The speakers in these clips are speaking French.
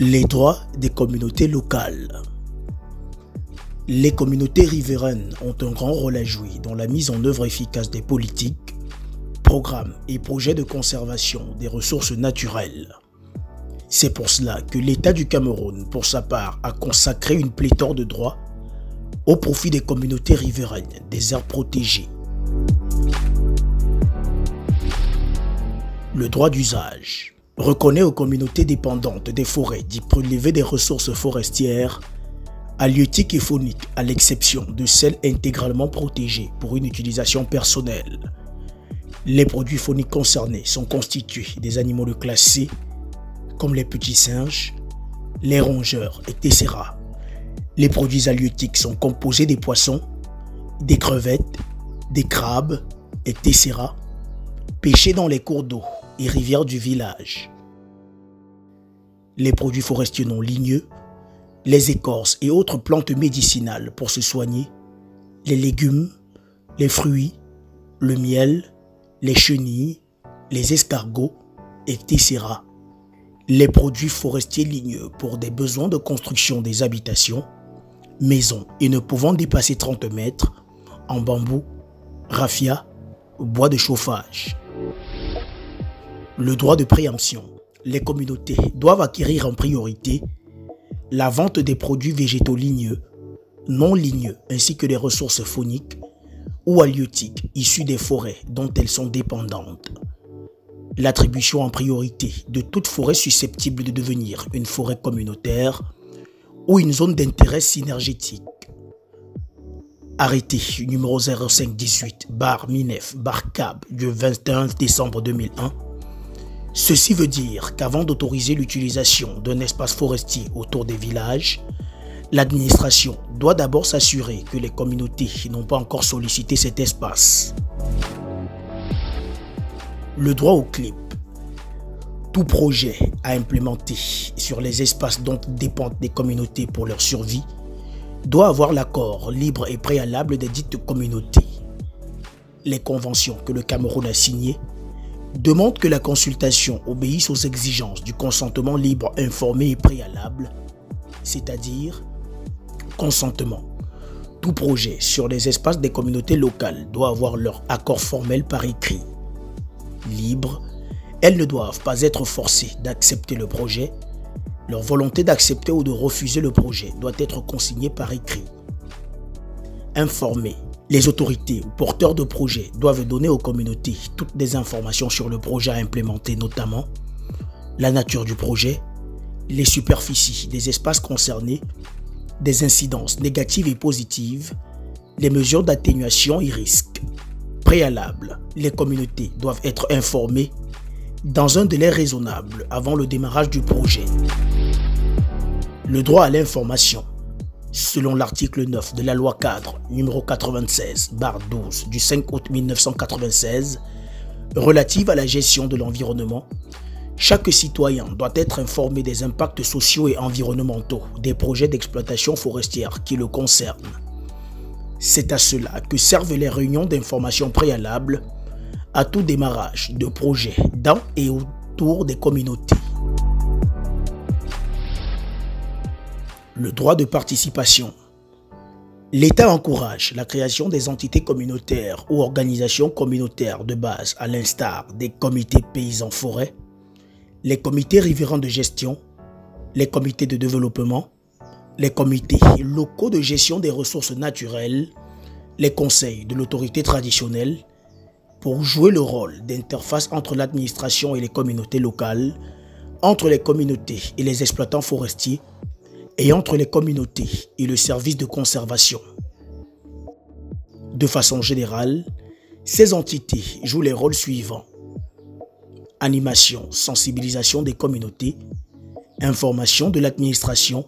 Les droits des communautés locales. Les communautés riveraines ont un grand rôle à jouer dans la mise en œuvre efficace des politiques, programmes et projets de conservation des ressources naturelles. C'est pour cela que l'État du Cameroun, pour sa part, a consacré une pléthore de droits au profit des communautés riveraines des aires protégées. Le droit d'usage reconnaît aux communautés dépendantes des forêts d'y prélever des ressources forestières, halieutiques et fauniques, à l'exception de celles intégralement protégées pour une utilisation personnelle. Les produits fauniques concernés sont constitués des animaux de classe C, comme les petits singes, les rongeurs, etc. Les produits halieutiques sont composés des poissons, des crevettes, des crabes, etc. pêchés dans les cours d'eau et rivières du village. Les produits forestiers non ligneux, les écorces et autres plantes médicinales pour se soigner, les légumes, les fruits, le miel, les chenilles, les escargots, etc. Les produits forestiers ligneux pour des besoins de construction des habitations, maisons et ne pouvant dépasser 30 mètres, en bambou, raffia, bois de chauffage. Le droit de préemption. Les communautés doivent acquérir en priorité la vente des produits végétaux ligneux, non ligneux, ainsi que les ressources fauniques ou halieutiques issues des forêts dont elles sont dépendantes. L'attribution en priorité de toute forêt susceptible de devenir une forêt communautaire ou une zone d'intérêt synergétique. Arrêté numéro 0518/MINEF/CAB du 21 décembre 2001. Ceci veut dire qu'avant d'autoriser l'utilisation d'un espace forestier autour des villages, l'administration doit d'abord s'assurer que les communautés n'ont pas encore sollicité cet espace. Le droit au clip. Tout projet à implémenter sur les espaces dont dépendent des communautés pour leur survie doit avoir l'accord libre et préalable des dites communautés. Les conventions que le Cameroun a signées demandent que la consultation obéisse aux exigences du consentement libre, informé et préalable, c'est-à-dire consentement. Tout projet sur les espaces des communautés locales doit avoir leur accord formel par écrit. Libre, elles ne doivent pas être forcées d'accepter le projet. Leur volonté d'accepter ou de refuser le projet doit être consignée par écrit. Informé. Les autorités ou porteurs de projets doivent donner aux communautés toutes les informations sur le projet à implémenter, notamment la nature du projet, les superficies des espaces concernés, des incidences négatives et positives, les mesures d'atténuation et risques. Préalable, les communautés doivent être informées dans un délai raisonnable avant le démarrage du projet. Le droit à l'information. Selon l'article 9 de la loi cadre numéro 96/12 du 5 août 1996 relative à la gestion de l'environnement, chaque citoyen doit être informé des impacts sociaux et environnementaux des projets d'exploitation forestière qui le concernent. C'est à cela que servent les réunions d'information préalables à tout démarrage de projet dans et autour des communautés. Le droit de participation. L'État encourage la création des entités communautaires ou organisations communautaires de base à l'instar des comités paysans forêts, les comités riverains de gestion, les comités de développement, les comités locaux de gestion des ressources naturelles, les conseils de l'autorité traditionnelle, pour jouer le rôle d'interface entre l'administration et les communautés locales, entre les communautés et les exploitants forestiers, et entre les communautés et le service de conservation. De façon générale, ces entités jouent les rôles suivants: animation, sensibilisation des communautés, information de l'administration,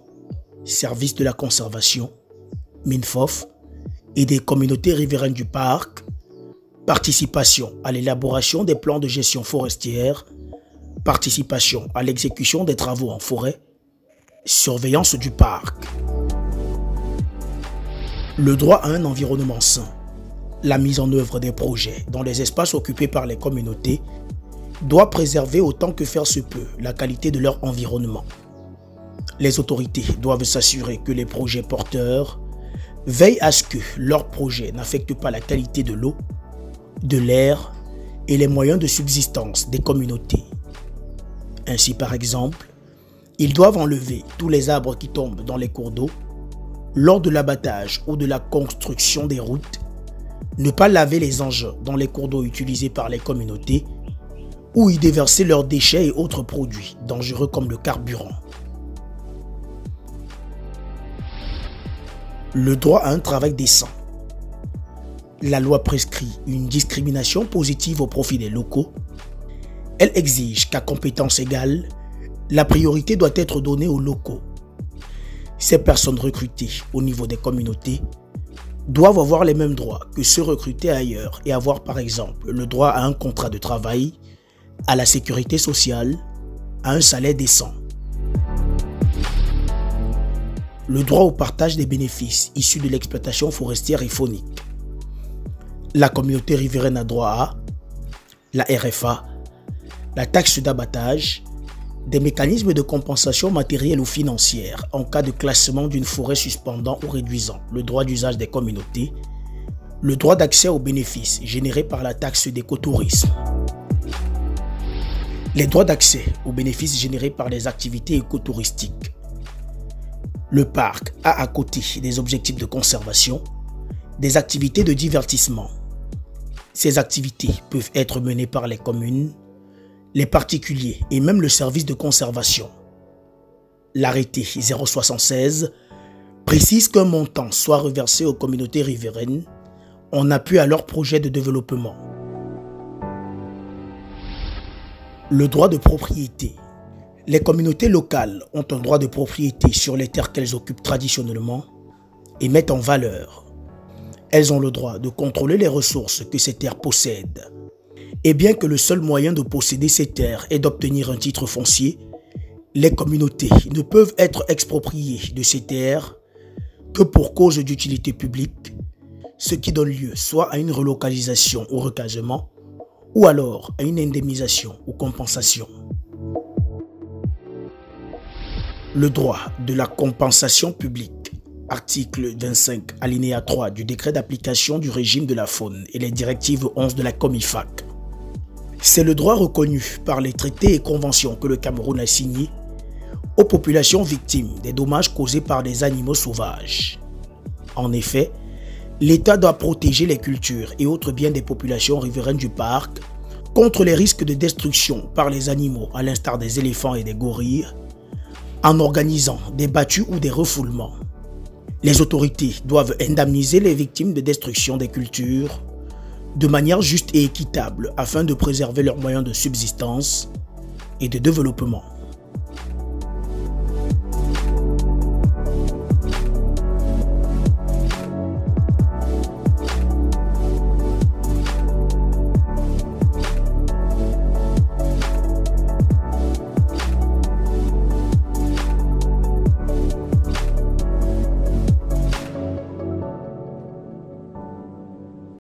service de la conservation, MINFOF, et des communautés riveraines du parc, participation à l'élaboration des plans de gestion forestière, participation à l'exécution des travaux en forêt, surveillance du parc. Le droit à un environnement sain. La mise en œuvre des projets dans les espaces occupés par les communautés doit préserver autant que faire se peut la qualité de leur environnement. Les autorités doivent s'assurer que les projets porteurs veillent à ce que leurs projets n'affectent pas la qualité de l'eau, de l'air et les moyens de subsistance des communautés. Ainsi, par exemple, ils doivent enlever tous les arbres qui tombent dans les cours d'eau lors de l'abattage ou de la construction des routes, ne pas laver les engins dans les cours d'eau utilisés par les communautés ou y déverser leurs déchets et autres produits dangereux comme le carburant. Le droit à un travail décent. La loi prescrit une discrimination positive au profit des locaux. Elle exige qu'à compétences égales, la priorité doit être donnée aux locaux. Ces personnes recrutées au niveau des communautés doivent avoir les mêmes droits que ceux recrutés ailleurs et avoir par exemple le droit à un contrat de travail, à la sécurité sociale, à un salaire décent. Le droit au partage des bénéfices issus de l'exploitation forestière et faunique. La communauté riveraine a droit à la RFA, la taxe d'abattage, des mécanismes de compensation matérielle ou financière en cas de classement d'une forêt suspendant ou réduisant le droit d'usage des communautés, le droit d'accès aux bénéfices générés par la taxe d'écotourisme. Les droits d'accès aux bénéfices générés par les activités écotouristiques. Le parc a à côté des objectifs de conservation, des activités de divertissement. Ces activités peuvent être menées par les communes, les particuliers et même le service de conservation. L'arrêté 076 précise qu'un montant soit reversé aux communautés riveraines en appui à leurs projets de développement. Le droit de propriété. Les communautés locales ont un droit de propriété sur les terres qu'elles occupent traditionnellement et mettent en valeur. Elles ont le droit de contrôler les ressources que ces terres possèdent. Et bien que le seul moyen de posséder ces terres est d'obtenir un titre foncier, les communautés ne peuvent être expropriées de ces terres que pour cause d'utilité publique, ce qui donne lieu soit à une relocalisation ou recasement, ou alors à une indemnisation ou compensation. Le droit de la compensation publique, article 25, alinéa 3 du décret d'application du régime de la faune et les directives 11 de la COMIFAC. C'est le droit reconnu par les traités et conventions que le Cameroun a signés aux populations victimes des dommages causés par des animaux sauvages. En effet, l'État doit protéger les cultures et autres biens des populations riveraines du parc contre les risques de destruction par les animaux à l'instar des éléphants et des gorilles, en organisant des battues ou des refoulements. Les autorités doivent indemniser les victimes de destruction des cultures de manière juste et équitable afin de préserver leurs moyens de subsistance et de développement.